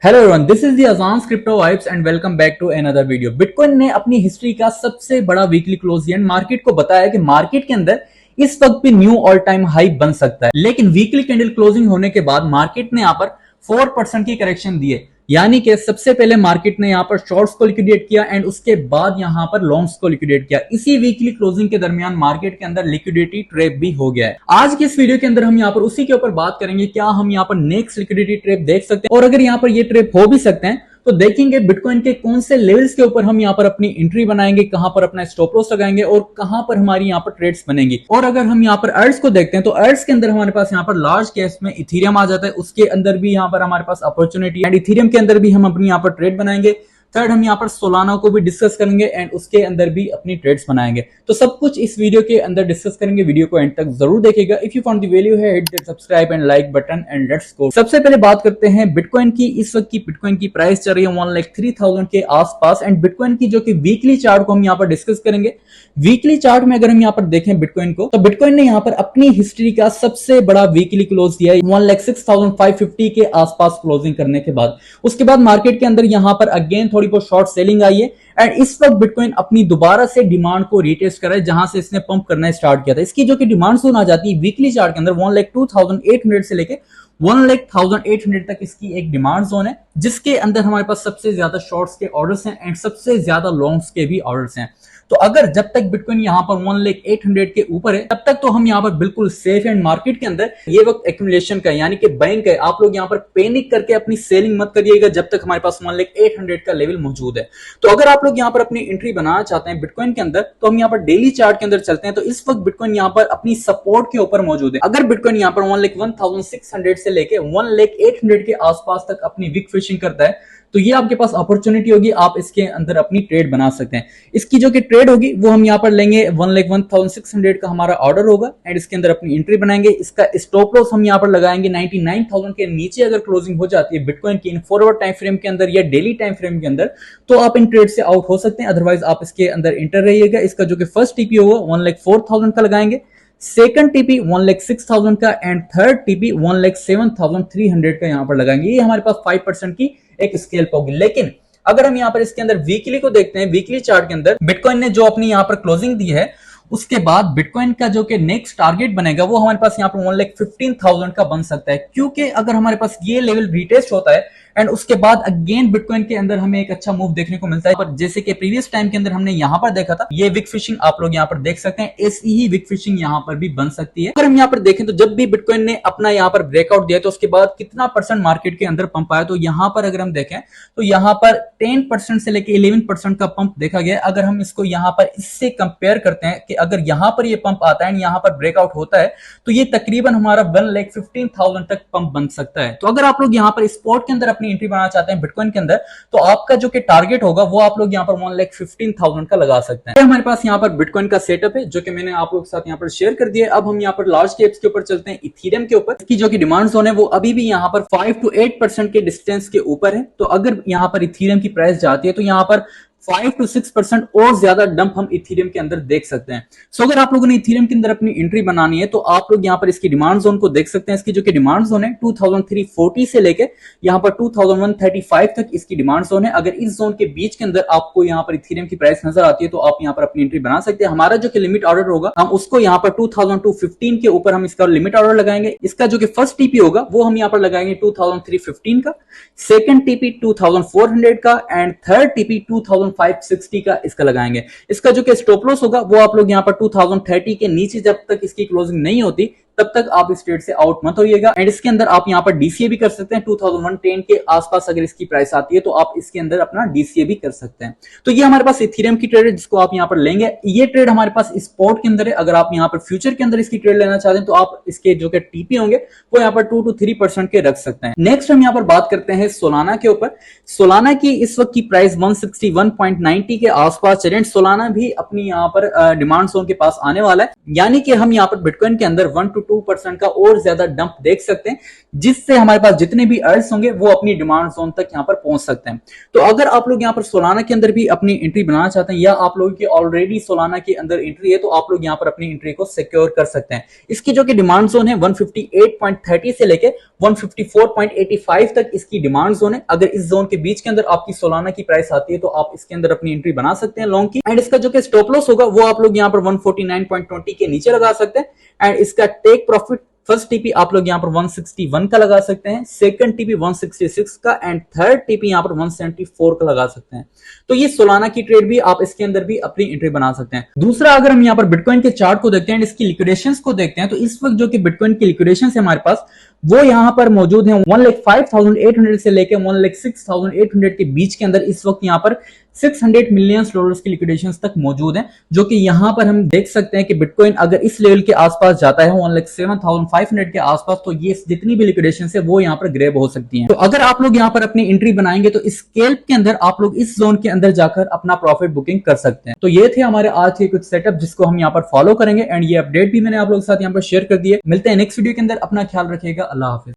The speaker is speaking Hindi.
Hello everyone, this is the अजान्स crypto vibes and welcome back to another video. Bitcoin ने अपनी हिस्ट्री का सबसे बड़ा वीकली क्लोज एंड मार्केट को बताया कि मार्केट के अंदर इस वक्त भी न्यू ऑल टाइम हाई बन सकता है, लेकिन वीकली कैंडल क्लोजिंग होने के बाद मार्केट ने यहां पर 4% की करेक्शन दी है। यानी कि सबसे पहले मार्केट ने यहां पर शॉर्ट्स को लिक्विडेट किया एंड उसके बाद यहां पर लॉन्ग्स को लिक्विडेट किया। इसी वीकली क्लोजिंग के दरमियान मार्केट के अंदर लिक्विडिटी ट्रैप भी हो गया है। आज के इस वीडियो के अंदर हम यहां पर उसी के ऊपर बात करेंगे, क्या हम यहां पर नेक्स्ट लिक्विडिटी ट्रैप देख सकते हैं और अगर यहां पर ये ट्रैप हो भी सकते हैं तो देखेंगे बिटकॉइन के कौन से लेवल्स के ऊपर हम यहां पर अपनी एंट्री बनाएंगे, कहां पर अपना स्टॉप लॉस लगाएंगे और कहां पर हमारी यहां पर ट्रेड्स बनेंगी। और अगर हम यहां पर अर्ट्स को देखते हैं तो अर्ट्स के अंदर हमारे पास यहां पर लार्ज कैप्स में इथेरियम आ जाता है, उसके अंदर भी यहां पर हमारे पास अपॉर्चुनिटी एंड इथेरियम के अंदर भी हम अपनी यहां पर ट्रेड बनाएंगे। थर्ड, हम यहाँ पर सोलाना को भी डिस्कस करेंगे एंड उसके अंदर भी अपनी ट्रेड्स बनाएंगे। तो सब कुछ इस वीडियो के अंदर डिस्कस करेंगे। वीडियो को एंड तक जरूर देखिएगा। If you found the value है, hit that subscribe and like button and let's go. सबसे पहले बात करते हैं बिटकॉइन की। इस वक्त की बिटकॉइन की प्राइस चल रही है 1,03,000 के आसपास एंड बिटकॉइन की जो कि वीकली चार्ट को हम यहाँ पर डिस्कस करेंगे। वीकली चार्ट में अगर हम यहाँ पर देखें बिटकॉइन को, तो बिटकॉइन ने यहाँ पर अपनी हिस्ट्री का सबसे बड़ा वीकली क्लोज दिया है 1,06,550 के आसपास क्लोजिंग करने के बाद। उसके बाद मार्केट के अंदर यहाँ पर अगेन थोड़ी बहुत शॉर्ट सेलिंग आई है एंड इस वक्त बिटकॉइन अपनी दोबारा से डिमांड को रीटेस्ट कर रहा है, जहां से इसने पंप करना स्टार्ट किया था। इसकी जो कि डिमांड जोन आ जाती है वीकली चार्ट के अंदर 1,02,800 से लेके 1,0800 तक इसकी एक डिमांड जोन है, जिसके अंदर हमारे पास सबसे ज्यादा शॉर्ट्स के ऑर्डर्स हैं एंड सबसे ज्यादा लॉन्ग्स के भी ऑर्डर्स हैं। तो अगर जब तक बिटकॉइन यहां पर 1,0800 के ऊपर है तब तक तो हम यहां पर बिल्कुल सेफ एंड मार्केट के अंदर ये वक्त एक्यूमुलेशन का यानी कि बैंक है। आप लोग यहां पर पैनिक करके अपनी सेलिंग मत करिएगा जब तक हमारे पास 1,0800 का लेवल मौजूद है। तो अगर आप लोग यहां पर अपनी एंट्री बनाना चाहते हैं बिटकॉइन के अंदर, तो हम यहां पर डेली चार्ट के अंदर चलते हैं। तो इस वक्त बिटकॉइन यहां पर अपनी सपोर्ट के ऊपर मौजूद है। अगर बिटकॉइन यहां पर 1,1600 से लेके 1,0800 के आसपास तक अपनी विक फिशिंग करता है तो ये आपके पास अपॉर्चुनिटी होगी, आप इसके अंदर अपनी ट्रेड बना सकते हैं। इसकी जो कि ट्रेड होगी वो हम यहाँ पर लेंगे 1,01,600 का हमारा ऑर्डर होगा एंड इसके अंदर अपनी एंट्री बनाएंगे। इसका स्टॉप लॉस हम यहाँ पर लगाएंगे 99,000 के नीचे। अगर क्लोजिंग हो जाती है बिटकॉइन की इन फॉरवर्ड टाइम फ्रेम के अंदर या डेली टाइम फ्रेम के अंदर, तो आप इन ट्रेड से आउट हो सकते हैं, अदरवाइज आप इसके अंदर इंटर रहिएगा। इसका जो कि फर्स्ट टीपी होगा 1,04,000 का लगाएंगे, सेकंड टीपी 1,06,000 का एंड थर्ड टीपी 1,07,300 का यहां पर लगाएंगे। ये हमारे पास 5% की एक स्केल होगी। लेकिन अगर हम यहां पर इसके अंदर वीकली को देखते हैं, वीकली चार्ट के अंदर बिटकॉइन ने जो अपनी यहां पर क्लोजिंग दी है उसके बाद बिटकॉइन का जो कि नेक्स्ट टारगेट बनेगा वो हमारे पास यहां पर 1,15,000 का बन सकता है, क्योंकि अगर हमारे पास ये लेवल रिटेस्ट होता है एंड उसके बाद अगेन बिटकॉइन के अंदर हमें एक अच्छा मूव देखने को मिलता है। पर जैसे कि प्रीवियस टाइम के अंदर हमने यहां पर देखा था, ये विक फिशिंग आप लोग यहां पर देख सकते हैं, ऐसी ही विक फिशिंग यहां पर भी बन सकती है। अगर हम यहां पर देखें तो जब भी बिटकॉइन ने अपना यहां पर ब्रेकआउट दिया तो उसके बाद कितना परसेंट मार्केट के अंदर पंप आया, तो यहां पर अगर हम देखें तो यहां पर 10% से लेकर 11% का पंप देखा गया। अगर हम इसको यहां पर इससे कंपेयर करते हैं कि अगर यहां पर ये पंप आता है यहां पर ब्रेकआउट होता है तो ये तकरीबन हमारा 1,15,000 तक पंप बन सकता है। तो अगर आप लोग यहां पर स्पॉट के अंदर अपनी एंट्री बनाना चाहते हैं बिटकॉइन के अंदर, तो आपका जो कि टारगेट होगा वो आप लोग यहां पर 1,15,000 का लगा सकते हैं। हमारे पास यहां पर बिटकॉइन का सेटअप है जो कि मैंने आप लोगों के साथ यहां पर शेयर कर दिया। अब हम यहां पर लार्ज कैप्स के ऊपर चलते हैं, इथेरियम के ऊपर। इसकी जो कि डिमांड जोन है वो अभी भी यहां पर 5 to 8% के डिस्टेंस के ऊपर है। तो अगर यहां पर इथेरियम की प्राइस जाती है तो यहां पर 5 to 6% और ज्यादा डंप हम इथेरियम के अंदर देख सकते हैं। सो अगर आप लोगों ने इथेरियम के अंदर अपनी एंट्री बनानी है तो आप लोग यहां पर इसकी डिमांड जोन को देख सकते हैं। इसकी जो कि डिमांड जोन है 2,340 से लेके यहां पर 2,135 तक इसकी डिमांड जोन है। अगर इस जोन के बीच के अंदर आपको यहां पर इथेरियम की प्राइस नजर आती है तो आप यहां पर अपनी एंट्री बना सकते हैं। हमारा जो कि लिमिट ऑर्डर होगा हम उसको यहां पर 2,215 के ऊपर हम इसका लिमिट ऑर्डर लगाएंगे। इसका जो कि फर्स्ट टीपी होगा वो हम यहां पर लगाएंगे 2,315 का, सेकंड टीपी 2,400 का एंड थर्ड टीपी 2,560 का इसका लगाएंगे। इसका जो कि स्टॉप लॉस होगा वो आप लोग यहां पर 2,030 के नीचे जब तक इसकी क्लोजिंग नहीं होती तब तक आप इस ट्रेड से आउट मत होइएगा। एंड इसके अंदर आप यहां पर डीसीए भी कर सकते हैं। 2,110 के आसपास अगर इसकी प्राइस आती है तो आप इसके अंदर अपना डीसीए भी कर सकते हैं। तो ये हमारे पास इथेरियम की ट्रेड है जिसको आप यहां पर लेंगे। ये ट्रेड हमारे पास स्पॉट के अंदर है। अगर आप यहां पर फ्यूचर के अंदर इसकी ट्रेड लेना चाहते हैं तो आप इसके जो कि टीपी होंगे वो यहां पर 2 to 3% के रख सकते हैं। नेक्स्ट हम यहां पर बात करते हैं सोलाना के ऊपर। सोलाना की इस वक्त की प्राइस 161.90 के आसपास चल रही है। सोलाना भी अपनी यहां पर डिमांड जोन के पास आने वाला है, यानी कि हम यहां पर बिटकॉइन के अंदर 1 to 2% का और ज्यादा डंप देख सकते हैं, जिससे हमारे पास जितने भी अर्ज होंगे वो अपनी डिमांड जोन तक यहाँ पर पहुंच सकते हैं। तो अगर आप लोग यहाँ पर सोलाना के अंदर भी अपनी एंट्री बनाना चाहते हैं या आप लोगों की ऑलरेडी सोलाना के अंदर एंट्री है, तो आप लोग यहाँ पर अपनी एंट्री को सिक्योर कर सकते हैं। इसकी जो कि डिमांड जोन है 158.30 से लेके 154.85 तक इसकी डिमांड जोन है। अगर इस जोन के बीच के अंदर आपकी सोलाना की प्राइस आती है तो आप इसके अंदर अपनी एंट्री बना सकते हैं लॉन्ग की। एंड इसका जो कि स्टॉप लॉस होगा वो आप लोग यहाँ पर 149.20 के नीचे लगा सकते हैं। एंड इसका टेक प्रॉफिट फर्स्ट टीपी आप लोग यहाँ पर 161 का लगा सकते हैं, सेकंड टीपी 166 का एंड थर्ड टीपी यहाँ पर 174 का लगा सकते हैं। तो ये सोलाना की ट्रेड भी आप इसके अंदर भी अपनी एंट्री बना सकते हैं। दूसरा, अगर हम यहाँ पर बिटकॉइन के चार्ट को देखते हैं, इसकी लिक्विडेशंस को देखते हैं, तो इस वक्त जो कि बिटकॉइन की लिक्विडेशन है हमारे पास वो यहाँ पर मौजूद है 1,05,800 से लेकर 1,06,800 के बीच के अंदर इस वक्त यहाँ पर $600 मिलियन की लिक्विडेशन तक मौजूद है, जो कि यहाँ पर हम देख सकते हैं कि बिटकॉइन अगर इस लेवल के आसपास जाता है 1,07,500 के आसपास, तो ये जितनी भी लिक्विडेशन है वो यहाँ पर ग्रैब हो सकती है। तो अगर आप लोग यहाँ पर अपनी एंट्री बनाएंगे तो इस स्कैल्प के अंदर आप लोग इस जोन के अंदर जाकर अपना प्रॉफिट बुकिंग कर सकते हैं। तो ये थे हमारे आज के कुछ सेटअप जिसको हम यहाँ पर फॉलो करेंगे एंड ये अपडेट भी मैंने आप लोगों के साथ यहाँ पर शेयर कर दिए। मिलते हैं नेक्स्ट वीडियो के अंदर, अपना ख्याल रखिएगा, अल्लाह हाफिज।